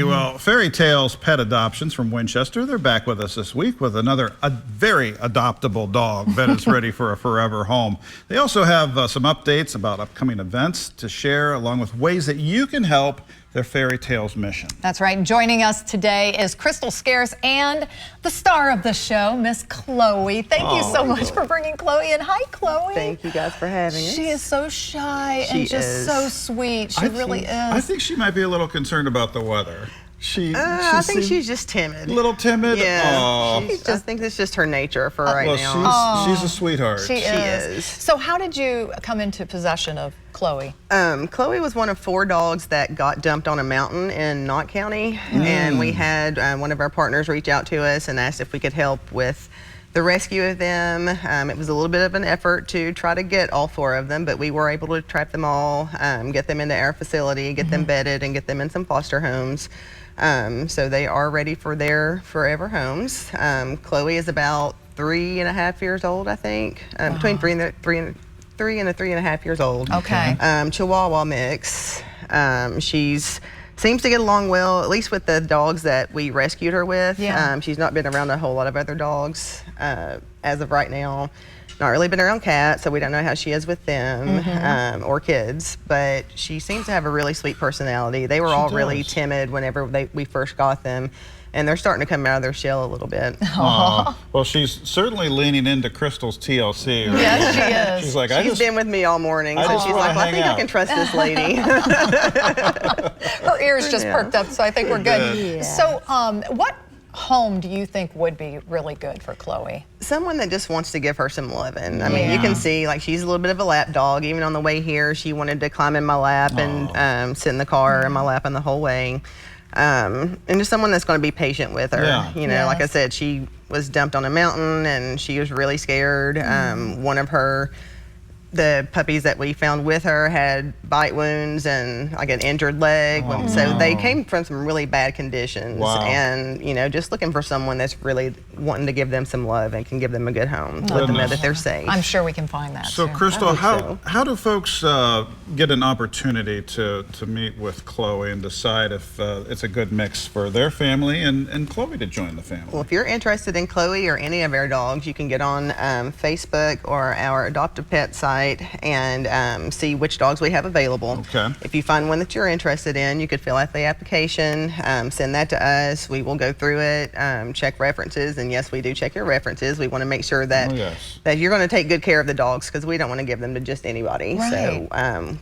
Well, Fairy Tales Pet Adoptions from Winchester, they're back with us this week with another very adoptable dog that is ready for a forever home. They also have some updates about upcoming events to share, along with ways that you can help their Fairy Tales mission. That's right. Joining us today is Crystal Scares and the star of the show, Miss Chloe. Thank you so much for bringing Chloe in. Hi, Chloe. Thank you guys for having us. She is so shy and just so sweet. She really is. I think she might be a little concerned about the weather. I think she's just timid. A little timid? Yeah. I think it's just her nature for right now. She's a sweetheart. She is. So how did you come into possession of Chloe? Chloe was one of 4 dogs that got dumped on a mountain in Knott County. And we had one of our partners reach out to us and asked if we could help with the rescue of them. It was a little bit of an effort to try to get all 4 of them, but we were able to trap them all, get them into our facility, get them bedded, and get them in some foster homes. So they are ready for their forever homes. Chloe is about 3.5 years old, I think, between 3 and 3.5 years old. Okay. Chihuahua mix. She's seems to get along well, at least with the dogs that we rescued her with. Yeah. She's not been around a whole lot of other dogs as of right now. Not really been around cats, so we don't know how she is with them or kids, but she seems to have a really sweet personality. They were all really timid whenever we first got them, and they're starting to come out of their shell a little bit. Well, she's certainly leaning into Crystal's TLC. Right? Yes, she is. She's like, she's been with me all morning, so she's like, well, I think I can trust this lady. Her ears just perked up, so I think we're good. Yeah. So what home do you think would be really good for Chloe? Someone that just wants to give her some loving. I mean, you can see, like, she's a little bit of a lap dog. Even on the way here, she wanted to climb in my lap and sit in the car in my lap and the whole way. And just someone that's going to be patient with her. You know, like I said, she was dumped on a mountain and she was really scared. One of the puppies that we found with her had bite wounds and like an injured leg. So they came from some really bad conditions. And, you know, just looking for someone that's really wanting to give them some love and can give them a good home. Let them know that they're safe. I'm sure we can find that. So, Crystal, how do folks get an opportunity to meet with Chloe and decide if it's a good mix for their family and Chloe to join the family? Well, if you're interested in Chloe or any of our dogs, you can get on Facebook or our Adoptive Pet site and see which dogs we have available. If you find one that you're interested in, you could fill out the application, send that to us. We will go through it, check references, and yes, we do check your references. We want to make sure that that you're going to take good care of the dogs, because we don't want to give them to just anybody. So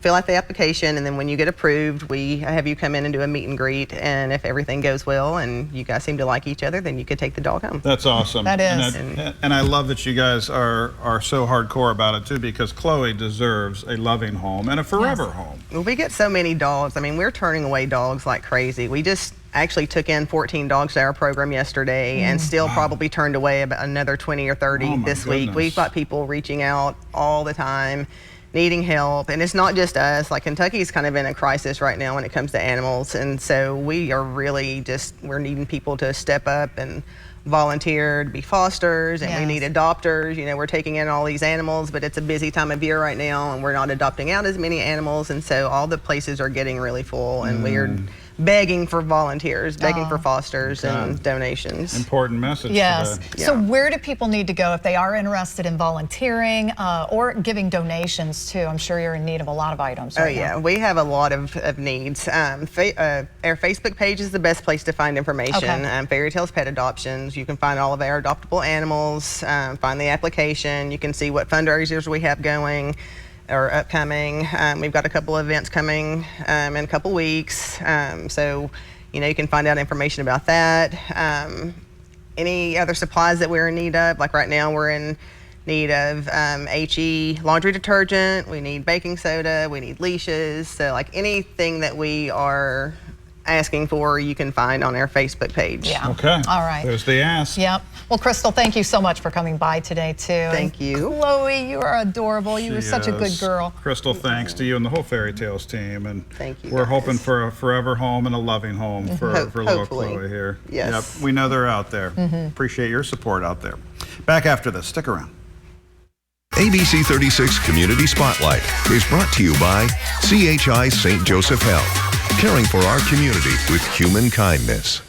fill out the application, and then when you get approved, we have you come in and do a meet and greet, and if everything goes well and you guys seem to like each other, then you could take the dog home. That's awesome. That is. And I love that you guys are so hardcore about it too, because Chloe deserves a loving home and a forever home. Well, we get so many dogs. I mean, we're turning away dogs like crazy. We just actually took in 14 dogs to our program yesterday and still probably turned away about another 20 or 30 this week. We've got people reaching out all the time, needing help, and it's not just us. Like, Kentucky's kind of in a crisis right now when it comes to animals, and so we are really we're needing people to step up and volunteer to be fosters, and we need adopters. You know, we're taking in all these animals, but it's a busy time of year right now, and we're not adopting out as many animals, and so all the places are getting really full, and we're begging for volunteers, begging for fosters and donations. Important message. Yes. So where do people need to go if they are interested in volunteering or giving donations too? I'm sure you're in need of a lot of items right now. We have a lot of needs. Our Facebook page is the best place to find information. Fairy Tales Pet Adoptions. You can find all of our adoptable animals, find the application. You can see what fundraisers we have going or upcoming. We've got a couple of events coming in a couple weeks. So, you know, you can find out information about that. Any other supplies that we're in need of, like right now we're in need of HE laundry detergent, we need baking soda, we need leashes. So like anything that we are asking for, you can find on our Facebook page. Okay. All right. There's the ask. Yep. Well, Crystal, thank you so much for coming by today, too. Thank you. Chloe, you are adorable. You are such a good girl. Crystal, thanks to you and the whole Fairy Tales team. And thank you. We're hoping for a forever home and a loving home for little Chloe here. Yes. Yep. We know they're out there. Appreciate your support out there. Back after this. Stick around. ABC 36 Community Spotlight is brought to you by CHI St. Joseph Health. caring for our community with human kindness.